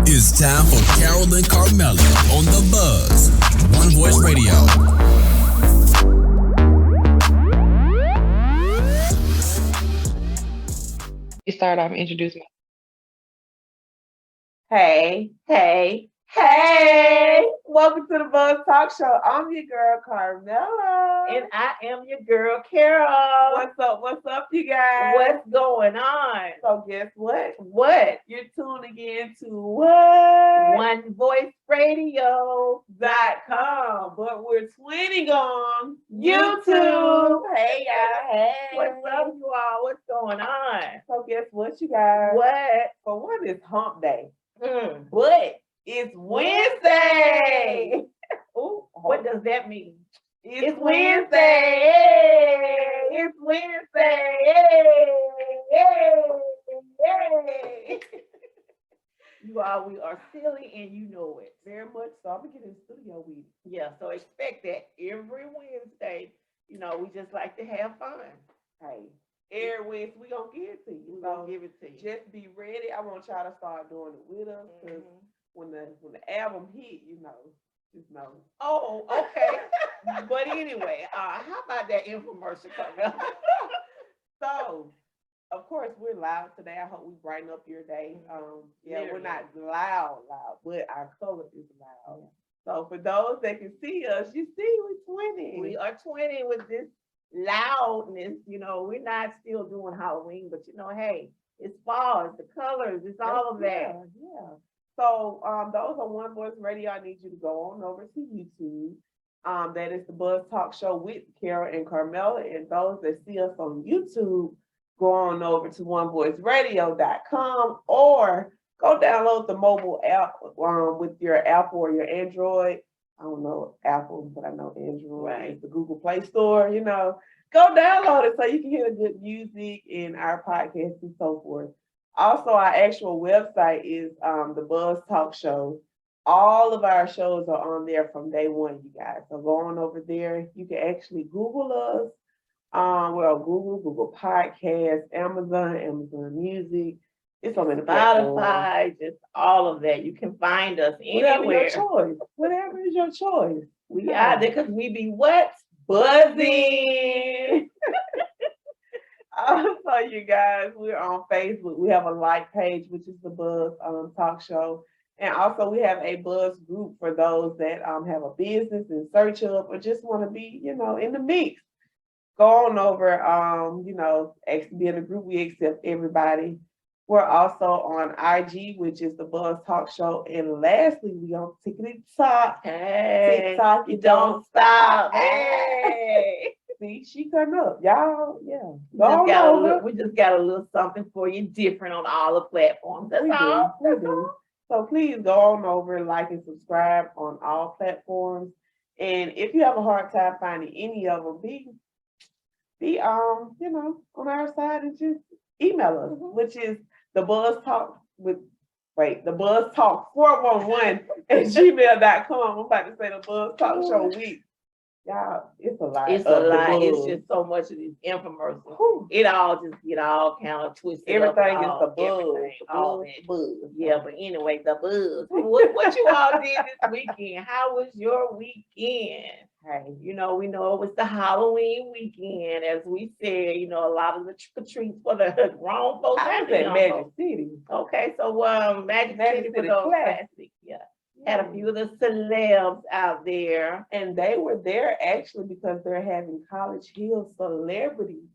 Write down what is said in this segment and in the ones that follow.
It's time for Carole and Carmella on The Buzz, One Voice Radio. You start off and introduce me. Hey. Welcome to the Buzz Talk Show. I'm your girl, Carmella. And I am your girl, Carole. What's up, you guys? What's going on? So guess what? What? You're tuning in to what? OneVoiceRadio.com. But we're twinning on YouTube. Hey, y'all. Hey. What's up, you all? What's going on? So guess what, you guys? What? For one, it's hump day. But It's Wednesday. Ooh, what does that mean? It's Wednesday. It's Wednesday. You all, we are silly and you know it. Very much so. I'm gonna get in the studio with you. Yeah, so expect that every Wednesday. You know, we just like to have fun. Hey, every Wednesday we gonna give it to you. We're gonna give it to you. Just be ready. I want y'all to start doing it with us because when the album hit, just know. Oh, okay. But anyway, how about that infomercial coming up? So, of course, we're loud today. I hope we brighten up your day. We're not loud, but our color is loud. So for those that can see us, you see we're 20. We are 20 with this loudness. You know, we're not still doing Halloween, but you know, hey, it's fall, it's the colors, it's all of that. Yeah. So those are One Voice Radio. I need you to go on over to YouTube. That is the Buzz Talk Show with Carole and Carmella. And those that see us on YouTube, go on over to onevoiceradio.com or go download the mobile app with your Apple or your Android. I don't know Apple, but I know Android. Right. It's the Google Play Store, you know. Go download it so you can hear the good music and our podcast and so forth. Also, our actual website is the Buzz Talk Show. All of our shows are on there from day one, you guys. So go on over there. You can actually Google us. We're on Google Podcasts, Amazon Music. It's on the Spotify, just all of that. You can find us anywhere. Whatever is your choice. We are there because we be what? Buzzing. Also, you guys, we're on Facebook. We have a like page, which is the Buzz Talk Show. And also we have a Buzz group for those that have a business in search of or just want to be, in the mix. Go on over, be in the group. We accept everybody. We're also on IG, which is the Buzz Talk Show. And lastly, we on TikTok. Hey, TikTok, you don't stop. Hey. See, she coming up. Y'all, yeah. We just got a little something for you different on all the platforms. That's all. We do. So please go on over, like and subscribe on all platforms. And if you have a hard time finding any of them, be on our side and just email us, which is the Buzz Talk the Buzz Talk 411 at gmail.com. I'm about to say the Buzz Talk Show week. Y'all, it's a lot. It's a lot. It's just so much of these infomercials. It all just get all kind of twisted. Everything is the buzz. All that buzz. Yeah, but anyway, the buzz. What you all did this weekend? How was your weekend? Hey, we know it was the Halloween weekend, as we said. A lot of the trick-or-treats for the grown folks. I was at Magic City. Okay, so Magic City for those classics. Yeah. Had a few of the celebs out there. And they were there actually because they're having College Hill celebrity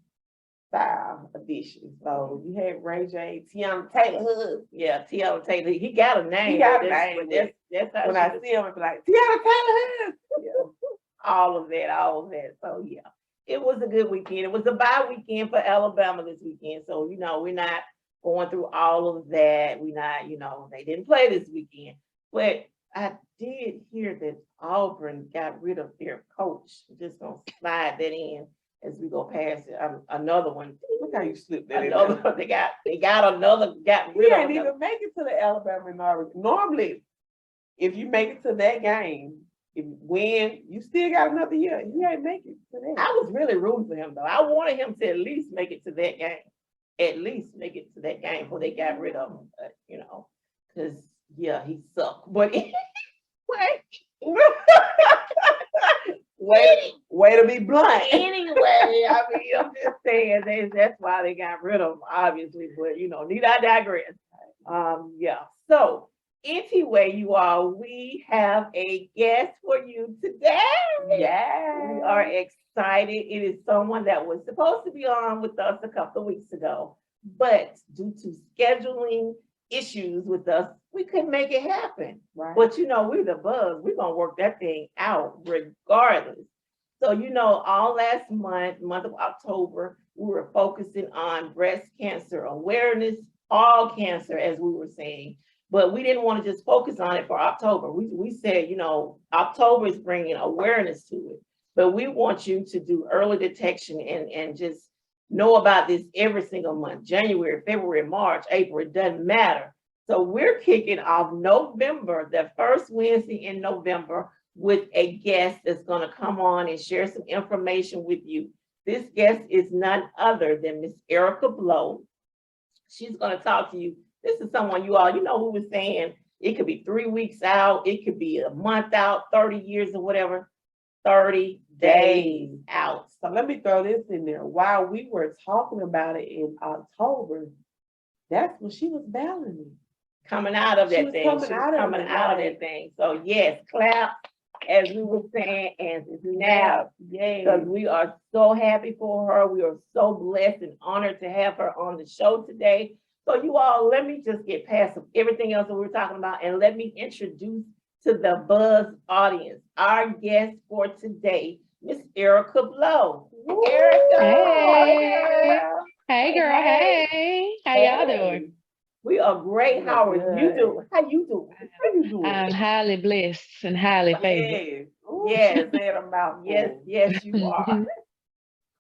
style edition. So you had Ray J, Tiana Taylor. Yeah, Tiana Taylor. He got a name. He got a name. That's how when I see him, I'll be like, Tiana Taylor. Yeah. all of that. So yeah, it was a good weekend. It was a bye weekend for Alabama this weekend. So, we're not going through all of that. We're not, they didn't play this weekend. But I did hear that Auburn got rid of their coach. I'm just gonna slide that in as we go past it. Another one. Look how you slipped that in. They got another. Got rid of. Didn't even make it to the Alabama and Auburn. Normally, if you make it to that game, if you win, you still got another year. You ain't make it to that. I was really rooting for him though. I wanted him to at least make it to that game. At least make it to that game before they got rid of him. But because Yeah, he sucked. But anyway, way to be blunt. anyway, I mean, I'm just saying that's why they got rid of him, obviously. But need I digress? Yeah. So anyway, you all, we have a guest for you today. Yeah. We are excited. It is someone that was supposed to be on with us a couple of weeks ago, but due to scheduling issues with us, we couldn't make it happen. Right. But we're the Buzz. We're gonna work that thing out regardless. So all last month of October, we were focusing on breast cancer awareness, all cancer, as we were saying. But we didn't want to just focus on it for October. We said, October is bringing awareness to it. But we want you to do early detection and just know about this every single month, January, February, March, April, it doesn't matter. So we're kicking off November, the first Wednesday in November, with a guest that's going to come on and share some information with you. This guest is none other than Miss Erica Blow. She's going to talk to you. This is someone you all, who was saying it could be 3 weeks out, it could be a month out, 30 years or whatever, 30 days out. So let me throw this in there. While we were talking about it in October, that's when she was battling. Coming out of She that was thing. coming out of it, that thing. So yes, clap, as we were saying, and snap. Because we are so happy for her. We are so blessed and honored to have her on the show today. So you all, let me just get past everything else that we're talking about and let me introduce to the Buzz audience our guest for today, Miss Erica Blow. Erica. Hey, girl. Hey. How y'all doing? We are great. How are you doing? How you doing? I'm highly blessed and highly favored. Yes, yes, you are.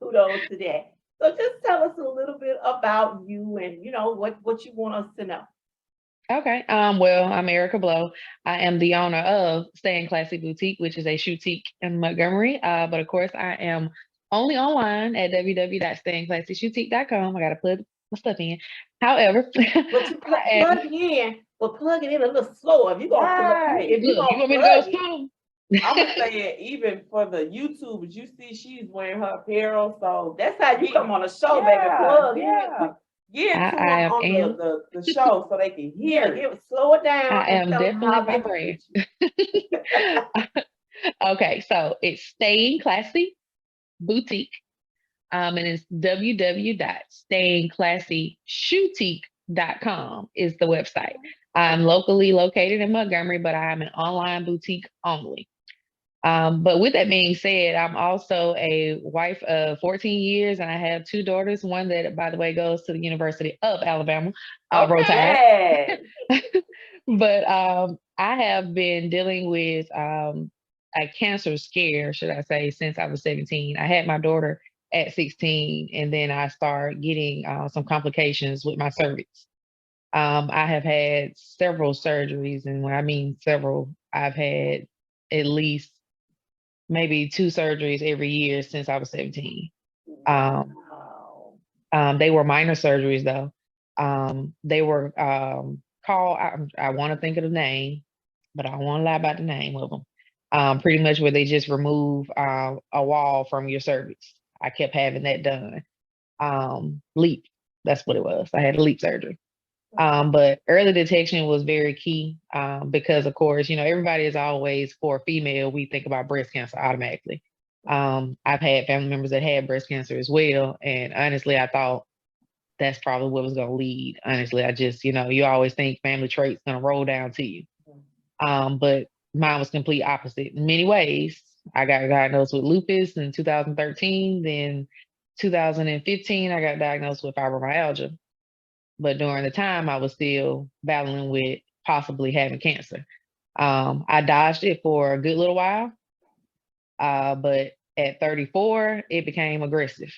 Kudos to that. So just tell us a little bit about you and what you want us to know. Okay. Well, I'm Erica Blow. I am the owner of Staying Classy Boutique, which is a shoetique in Montgomery. But of course, I am only online at www.stayingclassyshoutique.com. I gotta put my stuff in. However, but you plug it in a little slower. If you want you want me to go slow? I'm gonna say it even for the YouTubers. You see, she's wearing her apparel, so that's how you come on the show, baby. Plug Get to them on the show so they can hear. Slow it down. I am definitely my brand. Okay, so it's Staying Classy Boutique. And it's www.stayingclassyshoetique.com is the website. I'm locally located in Montgomery, but I'm an online boutique only. But with that being said, I'm also a wife of 14 years, and I have 2 daughters. One that, by the way, goes to the University of Alabama, Roll Tide. But I have been dealing with a cancer scare, should I say, since I was 17. I had my daughter at 16, and then I started getting some complications with my cervix. I have had several surgeries, and when I mean several, I've had at least maybe 2 surgeries every year since I was 17. They were minor surgeries though. They were called, I want to think of the name, but I don't want to lie about the name of them. Pretty much where they just remove a wall from your cervix. I kept having that done. LEEP, that's what it was. I had a LEEP surgery. But early detection was very key because, of course, everybody is always, for a female, we think about breast cancer automatically. I've had family members that had breast cancer as well. And honestly, I thought that's probably what was going to lead. Honestly, I just, you always think family traits going to roll down to you. But mine was complete opposite in many ways. I got diagnosed with lupus in 2013. Then 2015, I got diagnosed with fibromyalgia. But during the time, I was still battling with possibly having cancer. I dodged it for a good little while. But at 34, it became aggressive.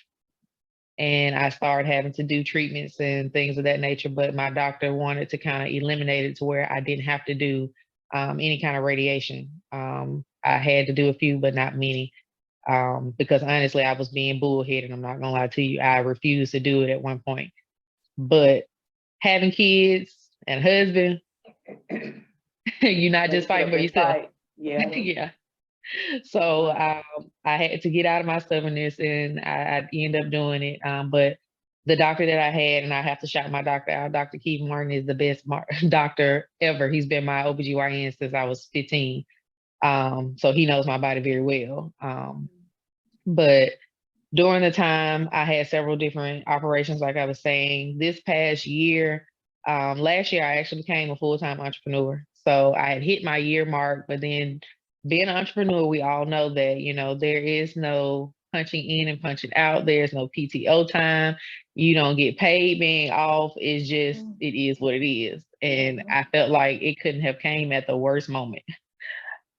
And I started having to do treatments and things of that nature. But my doctor wanted to kind of eliminate it to where I didn't have to do any kind of radiation. I had to do a few, but not many. Because honestly, I was being bullheaded. I'm not going to lie to you. I refused to do it at one point. But having kids and husband, You're not Gotta just get fighting up for and yourself. fight. Yeah. Yeah. So Wow. I had to get out of my stubbornness, and I ended up doing it. But the doctor that I had, and I have to shout my doctor out, Dr. Keith Martin is the best doctor ever. He's been my OBGYN since I was 15. So he knows my body very well. But during the time, I had several different operations, like I was saying. This past year, last year, I actually became a full-time entrepreneur. So I had hit my year mark, but then being an entrepreneur, we all know that, there is no punching in and punching out. There's no PTO time. You don't get paid being off. It's just, it is what it is. And I felt like it couldn't have came at the worst moment.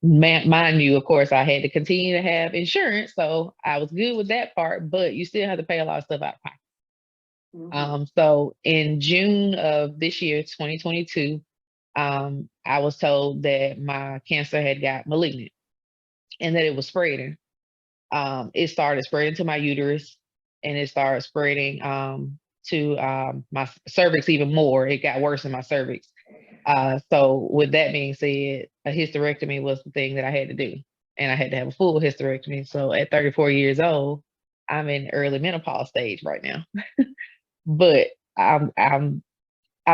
Mind you, of course, I had to continue to have insurance, so I was good with that part, but you still have to pay a lot of stuff out of pocket. So in June of this year, 2022, I was told that my cancer had got malignant and that it was spreading. It started spreading to my uterus, and it started spreading to my cervix even more. It got worse in my cervix. So with that being said, a hysterectomy was the thing that I had to do. And I had to have a full hysterectomy. So at 34 years old, I'm in early menopause stage right now. But I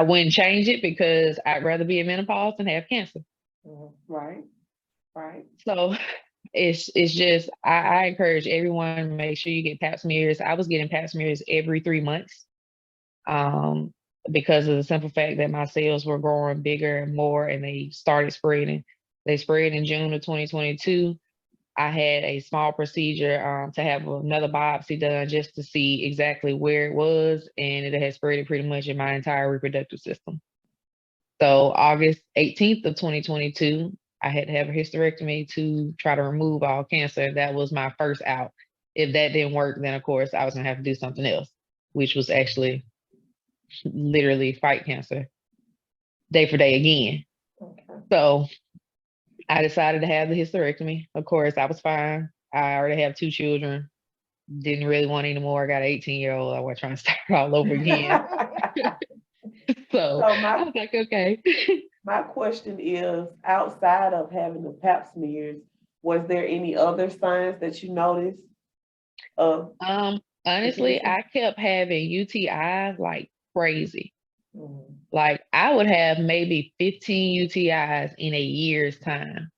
wouldn't change it because I'd rather be in menopause than have cancer. Right. Right. So it's just I encourage everyone to make sure you get pap smears. I was getting pap smears every 3 months. Because of the simple fact that my cells were growing bigger and more, and they started spreading. They spread in June of 2022. I had a small procedure to have another biopsy done just to see exactly where it was, and it had spread pretty much in my entire reproductive system. So August 18th of 2022, I had to have a hysterectomy to try to remove all cancer. That was my first out. If that didn't work, then of course I was gonna have to do something else, which was actually literally fight cancer day for day again. So I decided to have the hysterectomy. Of course, I was fine. I already have 2 children. Didn't really want any more. I got an 18-year-old. I was trying to start all over again. So So I was like, okay. my question is, outside of having the pap smears, was there any other signs that you noticed of Honestly, cancer? I kept having UTIs like crazy. Mhm. Like I would have maybe 15 UTIs in a year's time.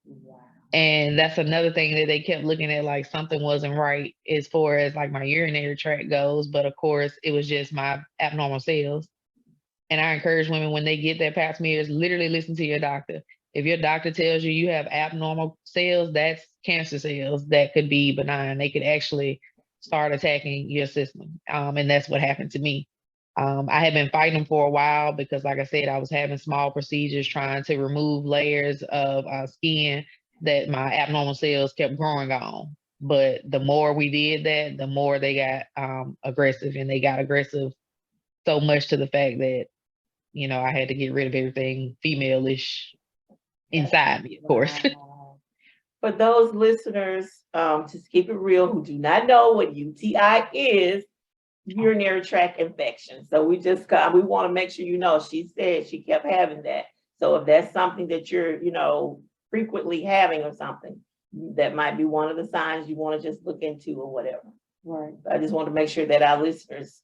Wow. And that's another thing that they kept looking at, like something wasn't right as far as like my urinary tract goes. But of course, it was just my abnormal cells. And I encourage women when they get their pap smears, literally listen to your doctor. If your doctor tells you you have abnormal cells, that's cancer cells that could be benign. They could actually start attacking your system. And that's what happened to me. I had been fighting them for a while because, like I said, I was having small procedures trying to remove layers of skin that my abnormal cells kept growing on. But the more we did that, the more they got aggressive, and they got aggressive so much to the fact that I had to get rid of everything female-ish inside me, of course. Wow. For those listeners, to keep it real, who do not know what UTI is, urinary tract infection. So we want to make sure she said she kept having that. So if that's something that you're, frequently having or something, that might be one of the signs you want to just look into or whatever. Right. I just want to make sure that our listeners,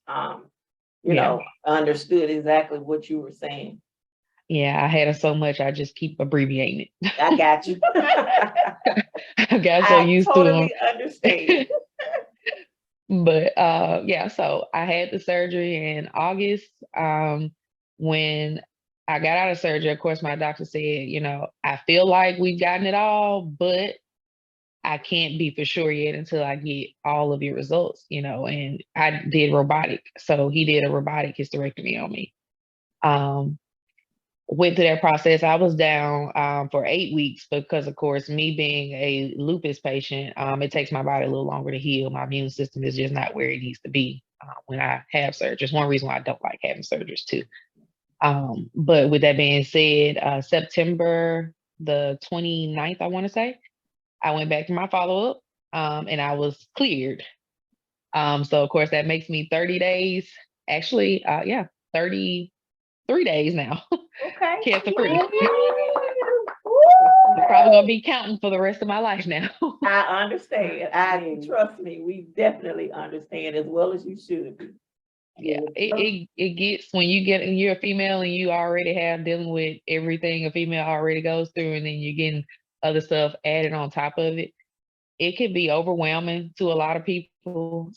understood exactly what you were saying. Yeah, I had it so much, I just keep abbreviating it. I got you. I got so used to them. Totally understand. But yeah, so I had the surgery in August. When I got out of surgery, of course, my doctor said, I feel like we've gotten it all, but I can't be for sure yet until I get all of your results, and I did robotic. So he did a robotic hysterectomy on me. Went through that process. I was down for 8 weeks because, of course, me being a lupus patient, it takes my body a little longer to heal. My immune system is just not where it needs to be when I have surgery. It's one reason why I don't like having surgeries too. But with that being said, September the 29th, I want to say, I went back to my follow-up and I was cleared. So, of course, that makes me 30 days. Actually, 30. 3 days now, Okay. cancer free. Woo! I'm probably gonna be counting for the rest of my life now. I understand. Trust me, we definitely understand as well as you should be. Yeah, it gets when you're a female and you already have dealing with everything a female already goes through, and then you're getting other stuff added on top of it. It can be overwhelming to a lot of people.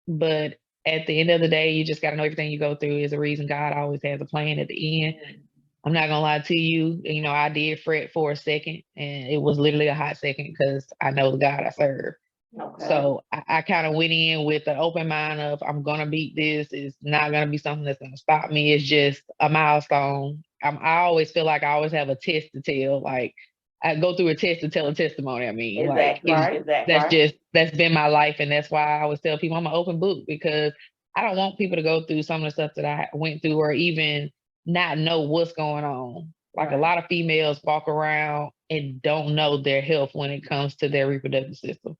But at the end of the day, you just got to know everything you go through is a reason. God always has a plan at the end. I'm not gonna lie to you. You know, I did fret for a second, and it was literally a hot second because I know the God I serve. Okay. So I kind of went in with an open mind of I'm gonna beat this. It's not gonna be something that's gonna stop me. It's just a milestone. I always feel like I always have a test to tell. Like I go through a test to tell a testimony. I mean, like Exactly. that's been my life, and that's why I always tell people I'm an open book because I don't want people to go through some of the stuff that I went through or even not know what's going on. Like a lot of females walk around and don't know their health when it comes to their reproductive system.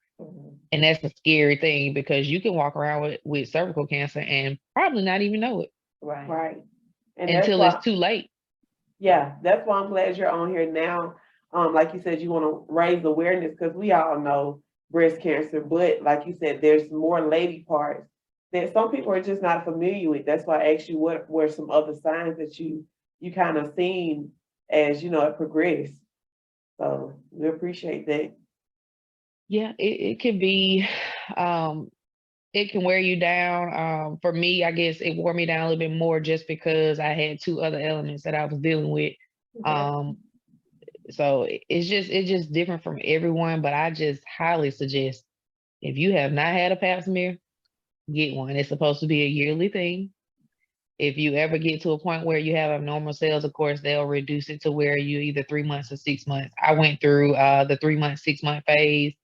And that's a scary thing because you can walk around with cervical cancer and probably not even know it Right. And until it's too late. Yeah, that's why I'm glad you're on here now. Like you said, you want to raise awareness because we all know breast cancer, but like you said, there's more lady parts that some people are just not familiar with. That's why I asked you what were some other signs that you kind of seen as it progressed. So we appreciate that. Yeah, it can be it can wear you down. For me, I guess it wore me down a little bit more just because I had 2 other elements that I was dealing with. So it's just different from everyone, but I just highly suggest if you have not had a pap smear, get one. It's supposed to be a yearly thing. If you ever get to a point where you have abnormal cells, of course, they'll reduce it to where you either 3 months or 6 months. I went through the 3 month, 6 month phase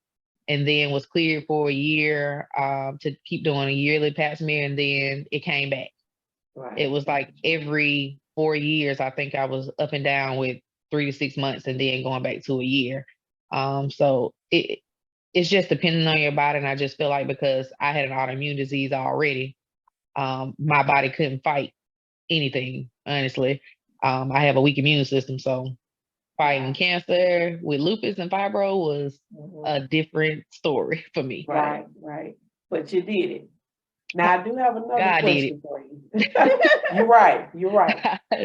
and then was cleared for a year to keep doing a yearly pap smear, and then it came back. It was like every 4 years, I think I was up and down with 3 to 6 months and then going back to a year. So it's just depending on your body. And I just feel like because I had an autoimmune disease already, my body couldn't fight anything, honestly. I have a weak immune system, so fighting cancer with lupus and fibro was a different story for me. Right. But you did it. Now I do have another question for you. You're right.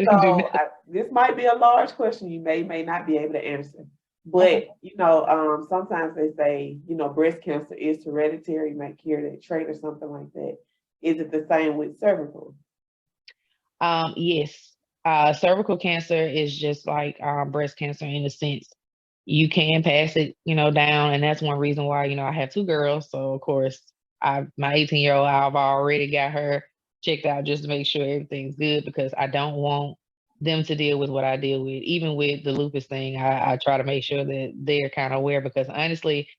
So this might be a large question you may not be able to answer. But sometimes they say, breast cancer is hereditary, you might carry that trait or something like that. Is it the same with cervical? Yes. Cervical cancer is just like breast cancer in a sense. You can pass it, down, and that's one reason why, I have 2 girls. So of course, my 18-year-old, I've already got her checked out just to make sure everything's good because I don't want them to deal with what I deal with. Even with the lupus thing, I try to make sure that they're kind of aware because honestly,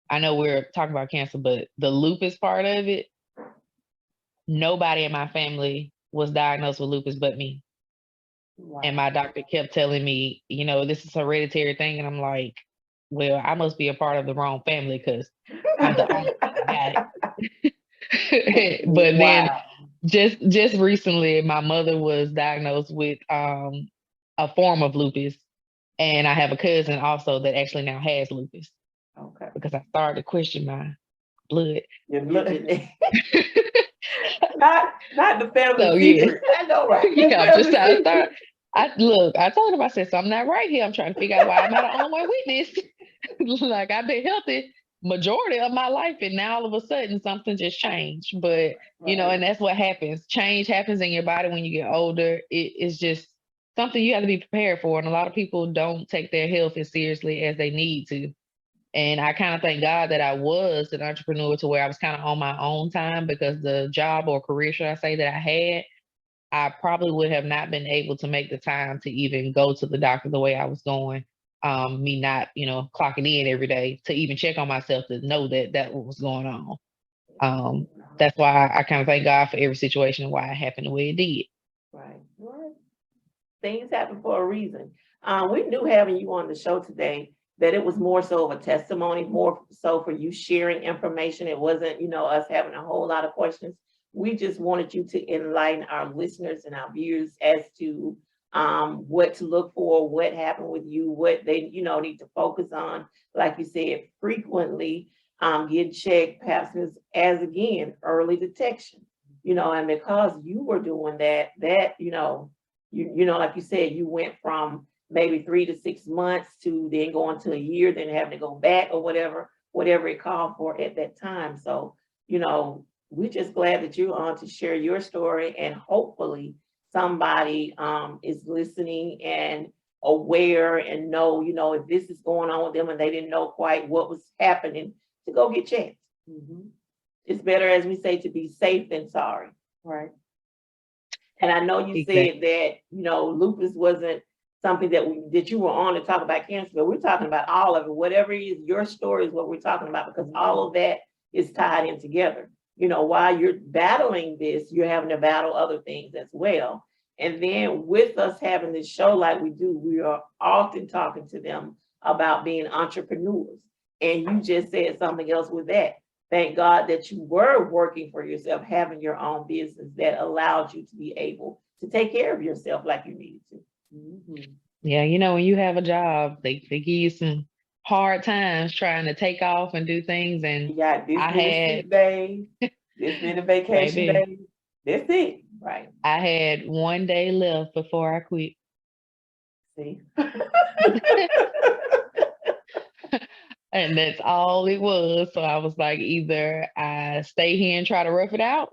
I know we're talking about cancer, but the lupus part of it, nobody in my family was diagnosed with lupus but me. Wow. And my doctor kept telling me, this is a hereditary thing. And I'm like, well, I must be a part of the wrong family because I'm the only one that got it. But then just recently, my mother was diagnosed with a form of lupus. And I have a cousin also that actually now has lupus. Okay. Because I started to question my blood. Your blood. Not the family secret. I know, right? Yeah, I'm just trying to start. I told him, I said, something not right here. I'm trying to figure out why I'm not the only one witness. Like I've been healthy majority of my life, and now all of a sudden something just changed. But and that's what happens. Change happens in your body when you get older. It's just something you have to be prepared for. And a lot of people don't take their health as seriously as they need to. And I kind of thank God that I was an entrepreneur to where I was kind of on my own time because the job or career, should I say, that I had, I probably would have not been able to make the time to even go to the doctor the way I was going. Me not, clocking in every day to even check on myself to know that what was going on. That's why I kind of thank God for every situation and why it happened the way it did. Right. Things happen for a reason. We knew having you on the show today that it was more so of a testimony, more so for you sharing information. It wasn't, us having a whole lot of questions. we just wanted you to enlighten our listeners and our viewers as to what to look for, what happened with you, what they, need to focus on. Like you said, frequently get checked, perhaps as again, early detection, and because you were doing that, like you said, you went from maybe 3 to 6 months to then going to a year, then having to go back or whatever it called for at that time. So, we're just glad that you're on to share your story, and hopefully somebody is listening and aware and know, if this is going on with them and they didn't know quite what was happening, to go get checked. It's better, as we say, to be safe than sorry. Right. And I know you said that, lupus wasn't something that you were on to talk about cancer, but we're talking about all of it. Whatever is your story is what we're talking about, because all of that is tied in together. While you're battling this, you're having to battle other things as well. And then with us having this show like we do, we are often talking to them about being entrepreneurs. And you just said something else with that. Thank God that you were working for yourself, having your own business that allowed you to be able to take care of yourself like you needed to. Yeah, when you have a job, they give you some hard times trying to take off and do things. And You got this I many sick days, this many vacation days. That's it. Right. I had 1 day left before I quit. See? And that's all it was. So I was like, either I stay here and try to rough it out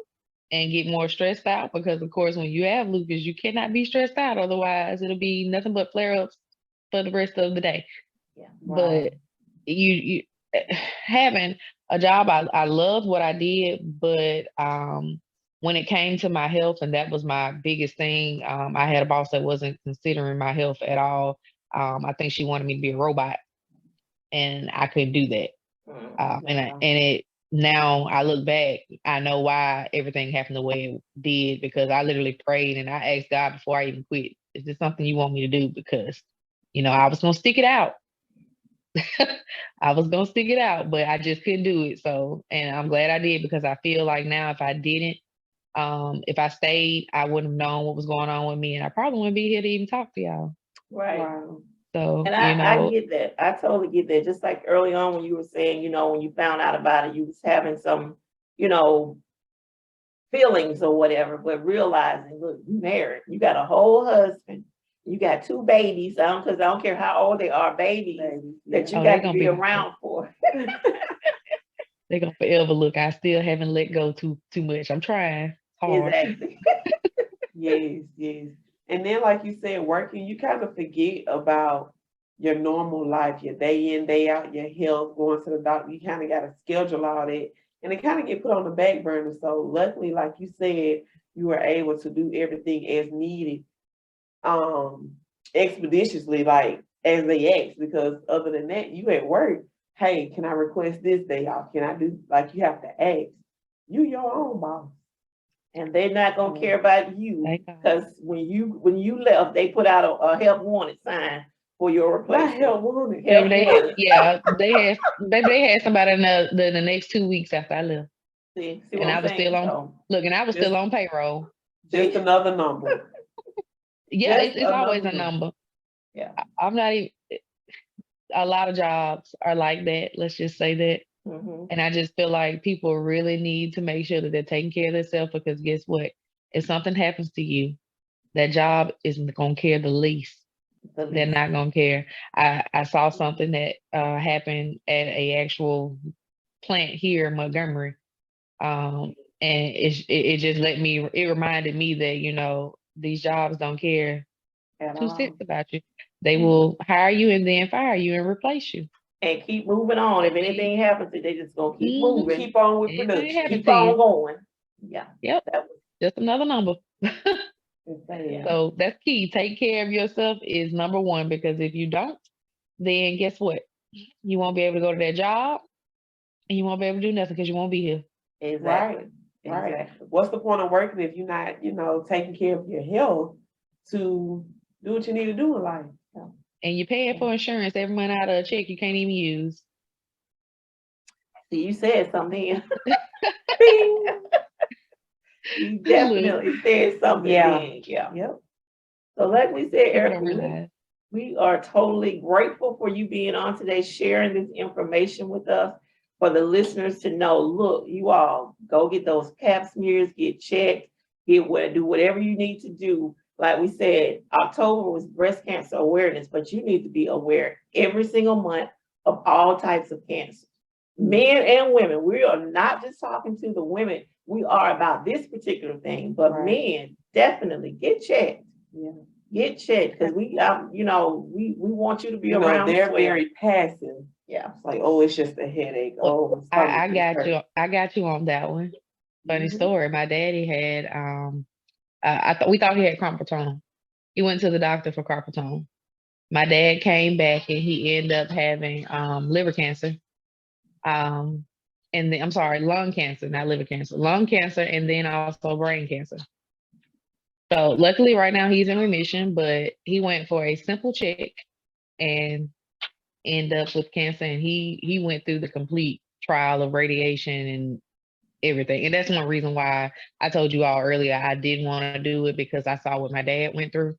and get more stressed out, because of course, when you have lupus, you cannot be stressed out. Otherwise, it'll be nothing but flare-ups for the rest of the day. Yeah. But you having a job, I loved what I did, but when it came to my health, and that was my biggest thing, I had a boss that wasn't considering my health at all. I think she wanted me to be a robot, and I couldn't do that. Now I look back, I know why everything happened the way it did, because I literally prayed and I asked God before I even quit, is this something you want me to do? Because, I was going to stick it out. I was going to stick it out, but I just couldn't do it. So, and I'm glad I did, because I feel like now if I didn't, if I stayed, I wouldn't have known what was going on with me, and I probably wouldn't be here to even talk to y'all. Right. Wow. So, and I get that. I totally get that. Just like early on when you were saying, when you found out about it, you was having some, feelings or whatever, but realizing, look, you married, you got a whole husband, you got 2 babies, because I don't care how old they are, babies that you got to be around for. They're gonna forever look. I still haven't let go too much. I'm trying hard. Exactly. Yes. And then, like you said, working, you kind of forget about your normal life, your day in, day out, your health, going to the doctor. You kind of got to schedule all that, and it kind of get put on the back burner. So luckily, like you said, you were able to do everything as needed, expeditiously, like as they asked. Because other than that, you at work, hey, can I request this day off? Can I do, like, you have to ask. You your own boss. And they're not gonna care about you, because when you left, they put out a help wanted sign for your replacement. Not help wanted. They had somebody in the next 2 weeks after I left. See and I was still on. Look, and I was still on payroll. Just another number. Yeah, it's always a number. Yeah, I'm not even. A lot of jobs are like that. Let's just say that. And I just feel like people really need to make sure that they're taking care of themselves, because guess what? If something happens to you, that job isn't going to care the least. They're not going to care. I saw something that happened at a actual plant here in Montgomery. And it just it reminded me that, these jobs don't care 2 cents about you. They will hire you and then fire you and replace you. And keep moving on. If anything happens, they just gonna keep moving. Keep on with production. Keep on going. Yeah. Yep. Just another number. So that's key. Take care of yourself is number one, because if you don't, then guess what? You won't be able to go to that job, and you won't be able to do nothing because you won't be here. Exactly. Right. Exactly. What's the point of working if you're not, taking care of your health to do what you need to do in life? And you're paying for insurance every month out of a check you can't even use. See, you said something. You definitely said something. Yeah. Big. Yeah. Yep. So like we said, People don't Erica, realize. we are totally grateful for you being on today, sharing this information with us, for the listeners to know, look, you all go get those pap smears, get checked, do whatever you need to do. Like we said, October was breast cancer awareness, but you need to be aware every single month of all types of cancer. Men and women, we are not just talking to the women. We are about this particular thing, but men definitely get checked. Yeah. Get checked because we want you to be around. They're very passive. Yeah. It's like, oh, it's just a headache. Well, Oh, I got you. I got you on that one. Funny Mhm. story. My daddy had we thought he had carpal tunnel. He went to the doctor for carpal tunnel. My dad came back and he ended up having liver cancer. And then I'm sorry, lung cancer, not liver cancer, lung cancer, and then also brain cancer. So luckily right now he's in remission, but he went for a simple check and ended up with cancer, and he went through the complete trial of radiation and everything. And that's one reason why I told you all earlier I didn't want to do it, because I saw what my dad went through.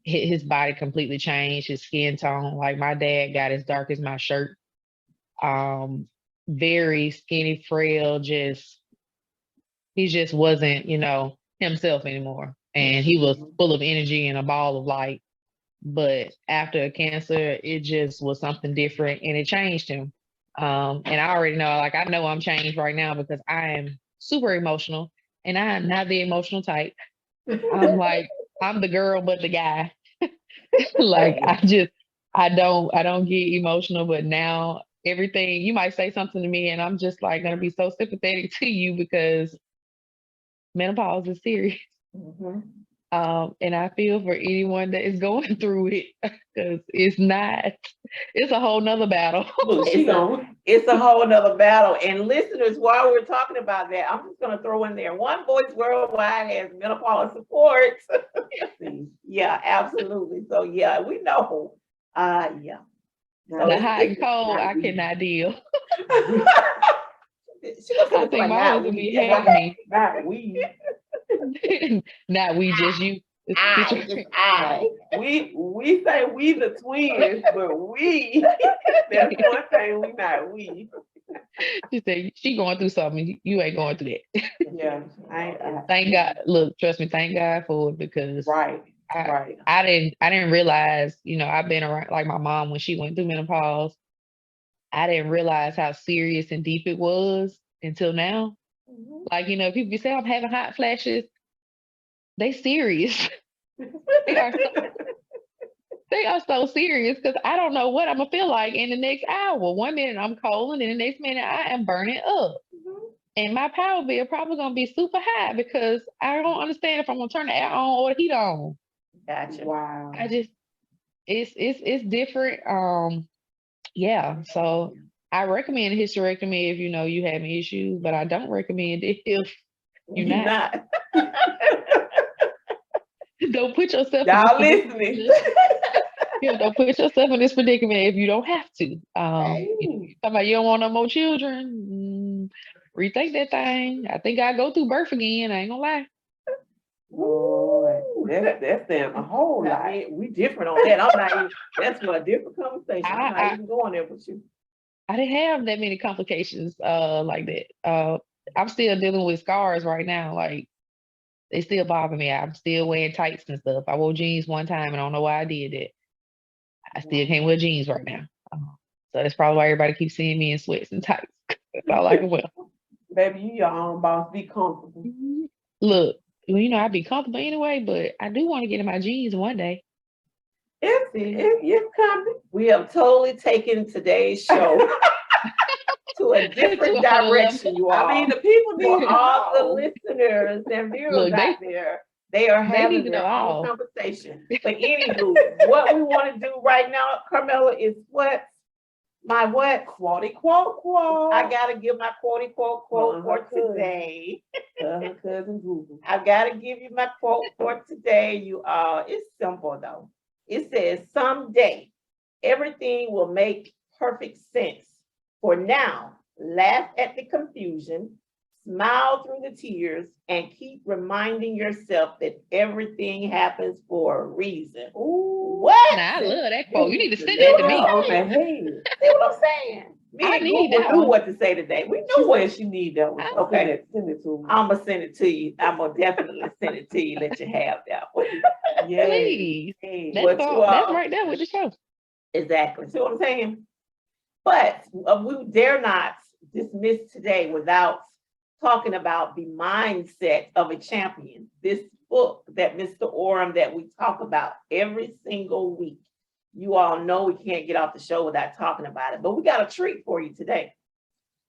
His body completely changed, his skin tone. Like my dad got as dark as my shirt. Very skinny, frail, he just wasn't, himself anymore. And he was full of energy and a ball of light. But after cancer, it just was something different and it changed him. And I already know, like, I know I'm changed right now because I am super emotional and I am not the emotional type. I'm like, I'm the girl, but the guy. Like, I don't get emotional, but now everything, you might say something to me and I'm just like going to be so sympathetic to you because menopause is serious. Mhm. And I feel for anyone that is going through it because it's a whole nother battle. Look, It's a whole nother battle. And listeners, while we're talking about that, I'm just going to throw in there, One Voice Worldwide has menopause support. Yeah, absolutely. So yeah, we know. Yeah. So The hot and cold, I cannot deal. I think my husband be hating me. Not we. Not we, just you. We say we the twins, but we that's one thing we not we. She said she going through something. You ain't going through that. Yeah. Thank God. Look, trust me, thank God for it because Right. I didn't realize, I've been around like my mom when she went through menopause. I didn't realize how serious and deep it was until now. Mhm. Like, people say I'm having hot flashes. They serious. They are so serious because I don't know what I'm gonna feel like in the next hour. 1 minute I'm cold, and then the next minute I am burning up. Mhm. And my power bill probably gonna be super high because I don't understand if I'm gonna turn the air on or the heat on. Gotcha. Wow. It's different. Yeah. So I recommend a hysterectomy if you having issues, but I don't recommend it if you're not. Don't put yourself Y'all in this listening. don't put yourself in this predicament if you don't have to. Talking about you don't want no more children. Rethink that thing. I think I go through birth again. I ain't gonna lie. Lord, that's them a whole lot. I mean, we different on that. I'm not even, that's for a different conversation. I'm not even going there with you. I didn't have that many complications like that. I'm still dealing with scars right now. Like they still bother me. I'm still wearing tights and stuff. I wore jeans one time and I don't know why I did that. I still can't wear jeans right now. So that's probably why everybody keeps seeing me in sweats and tights. That's all I can wear. Baby, you your own boss. Be comfortable. Look, I'd be comfortable anyway, but I do want to get in my jeans one day. It's coming. We have totally taken today's show to a different direction, you all. I mean, the people need all the listeners and viewers out there. They are having their own conversation. But anywho, what we want to do right now, Carmella, is what? My what? Quotey quote quote. I gotta give my quotey quote quote for today. Her cousin Google. I gotta give you my quote for today, you all. It's simple though. It says, someday everything will make perfect sense. For now, laugh at the confusion, smile through the tears, and keep reminding yourself that everything happens for a reason. Ooh, what? Now, I love that quote. You need to send Yeah, that to me. on the head. See what I'm saying? Me I and need Google that knew one. what to say today. We She knew what. said she need that one. So Okay. Send it to me. I'm gonna send it to you. I'm gonna definitely send it to you. Let you have that one. Yes. Please. Yes. That's, What you that's all- right there with the show. Exactly. See what I'm saying? But we dare not dismiss today without talking about the mindset of a champion. This book that Mr. Orem that we talk about every single week. You all know we can't get off the show without talking about it, but we got a treat for you today.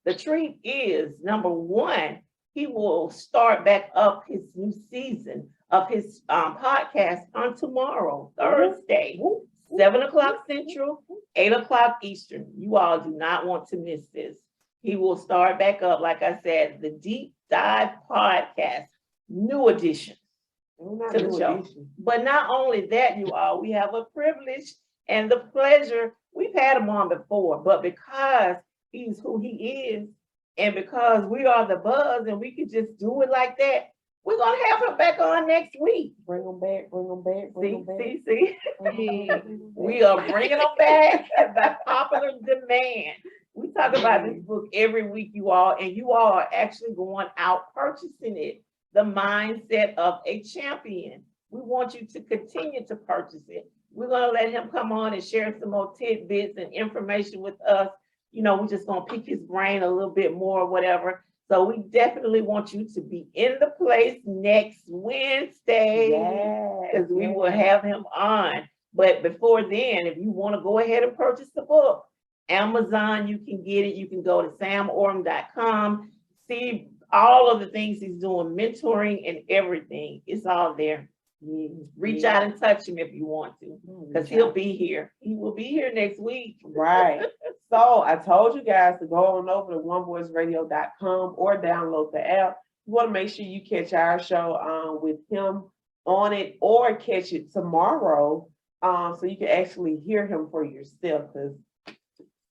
The treat is, number one, he will start back up his new season of his podcast on tomorrow, Thursday, 7 o'clock Central, 8 o'clock Eastern. You all do not want to miss this. He will start back up, like I said, the Deep Dive Podcast, new edition to the show. But not only that, you all, we have a privilege and the pleasure. We've had him on before, but because he's who he is, and because we are the buzz and we could just do it like that, we're going to have him back on next week. Bring them back, bring them back, bring them back. See. We are bringing them back by popular demand. We talk about this book every week, you all, and you all are actually going out purchasing it. The Mindset of a Champion. We want you to continue to purchase it. We're going to let him come on and share some more tidbits and information with us. You know, we're just going to pick his brain a little bit more or whatever. So we definitely want you to be in the place next Wednesday, because we will have him on. But before then, if you want to go ahead and purchase the book, Amazon, you can get it. You can go to samorem.com, see all of the things he's doing, mentoring and everything. It's all there. Reach out and touch him if you want to, because he'll be here. He will be here next week. Right. So I told you guys to go on over to onevoiceradio.com or download the app. You want to make sure you catch our show with him on it, or catch it tomorrow, so you can actually hear him for yourself. Because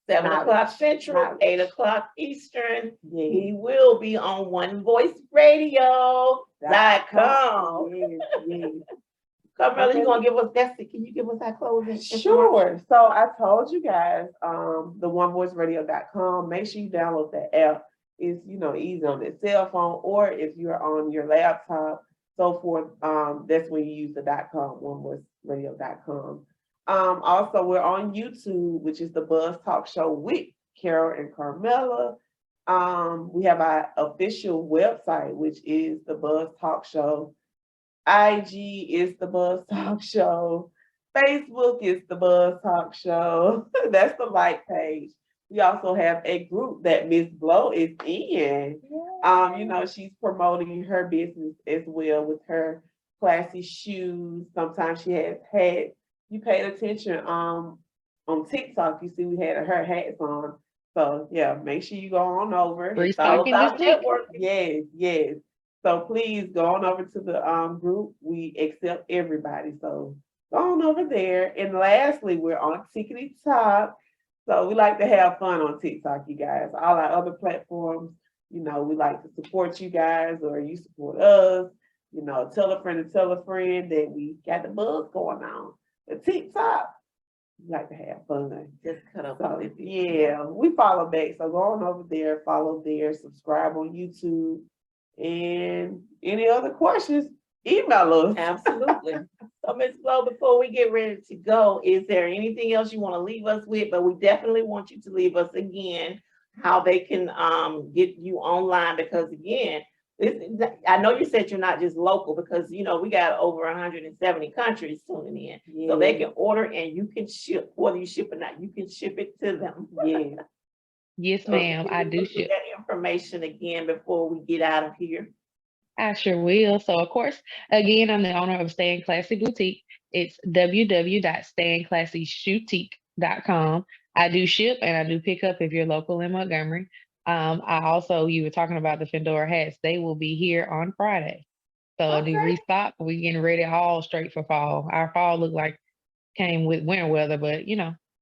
7 o'clock Central, 8 o'clock Eastern. He will be on onevoiceradio.com. Carmella, you gonna give us that? Can you give us that closing? Sure. So I told you guys, the onevoiceradio.com. Make sure you download the app. It's easy on the cell phone, or if you're on your laptop, so forth. That's when you use the .com, onevoiceradio.com. Also, we're on YouTube, which is the Buzz Talk Show with Carole and Carmella. We have our official website, which is the Buzz Talk Show. IG is the Buzz Talk Show. Facebook is the Buzz Talk Show. That's the like page. We also have a group that Miss Blow is in. She's promoting her business as well with her classy shoes. Sometimes she has hats. You paid attention on TikTok, you see we had her hats on. So yeah, make sure you go on over. It's all about network. Yes. So please go on over to the group. We accept everybody. So go on over there. And lastly, we're on Tickety Talk. So we like to have fun on TikTok, you guys. All our other platforms, we like to support you guys, or you support us. Tell a friend that we got the buzz going on. The TikTok, we like to have fun. Just cut up. So, yeah, we follow back. So go on over there, follow there, subscribe on YouTube. And any other questions, email us. Absolutely. So Ms. Flo, before we get ready to go, is there anything else you want to leave us with? But we definitely want you to leave us again how they can get you online, because again, I know you said you're not just local, because we got over 170 countries tuning in. So they can order and you can ship, whether you ship or not, you can ship it to them. Yes, ma'am. I do ship. That information again before we get out of here. I sure will. So, of course, again, I'm the owner of Staying Classy Boutique. It's www.stayingclassyshoutique.com. I do ship and I do pick up if you're local in Montgomery. I also, you were talking about the Fedora hats. They will be here on Friday. So I do restock. We're getting ready all straight for fall. Our fall looked like came with winter weather, but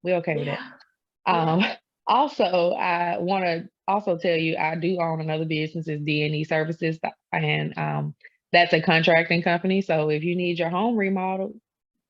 we're okay with that. Also, I want to also tell you I do own another business, is D&E Services, and that's a contracting company. So if you need your home remodeled,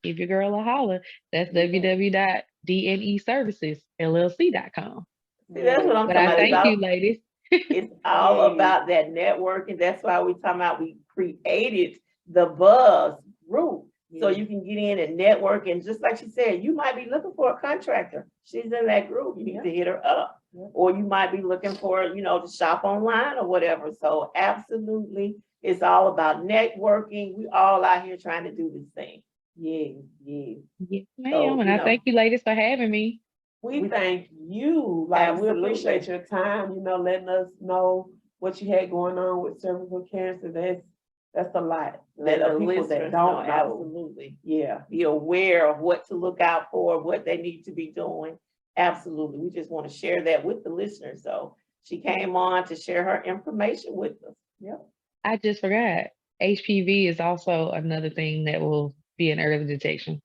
give your girl a holler. That's www.dneservicesllc.com. See, that's what I'm But talking I about. thank you, ladies. It's all Yes. about that networking. That's why we talking about we created the Buzz group. So you can get in and network. And just like she said, you might be looking for a contractor. She's in that group. You need to hit her up. Or you might be looking for, to shop online or whatever. So absolutely, it's all about networking. We all out here trying to do this thing. Yes, yes. Yes, ma'am. So, And I thank you, ladies, for having me. We thank you. Like, we Absolutely. appreciate your time, letting us know what you had going on with cervical cancer. That's a lot. Let That the people that listeners don't know. absolutely. Yeah. Be aware of what to look out for, what they need to be doing. Absolutely. We just want to share that with the listeners. So she came on to share her information with us. Yep. I just forgot. HPV is also another thing that will be an early detection.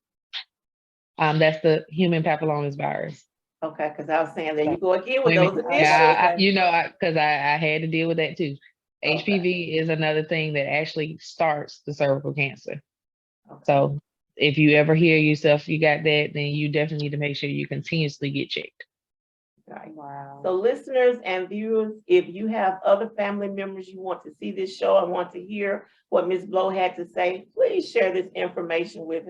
That's the human papillomavirus virus. Okay, because I was saying that you go again with those initials. Yeah, because I had to deal with that too. Okay. HPV is another thing that actually starts the cervical cancer. Okay. So if you ever hear yourself you got that, then you definitely need to make sure you continuously get checked. Right. Wow. So listeners and viewers, if you have other family members you want to see this show and want to hear what Ms. Blow had to say, please share this information with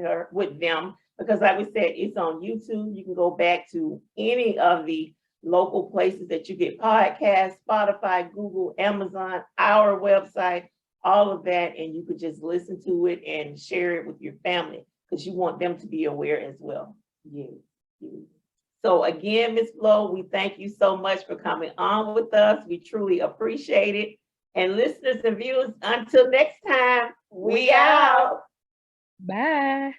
them. Because like we said, it's on YouTube. You can go back to any of the local places that you get podcasts, Spotify, Google, Amazon, our website, all of that. And you could just listen to it and share it with your family because you want them to be aware as well. Yes. So again, Ms. Blow, we thank you so much for coming on with us. We truly appreciate it. And listeners and viewers, until next time, we out. Bye.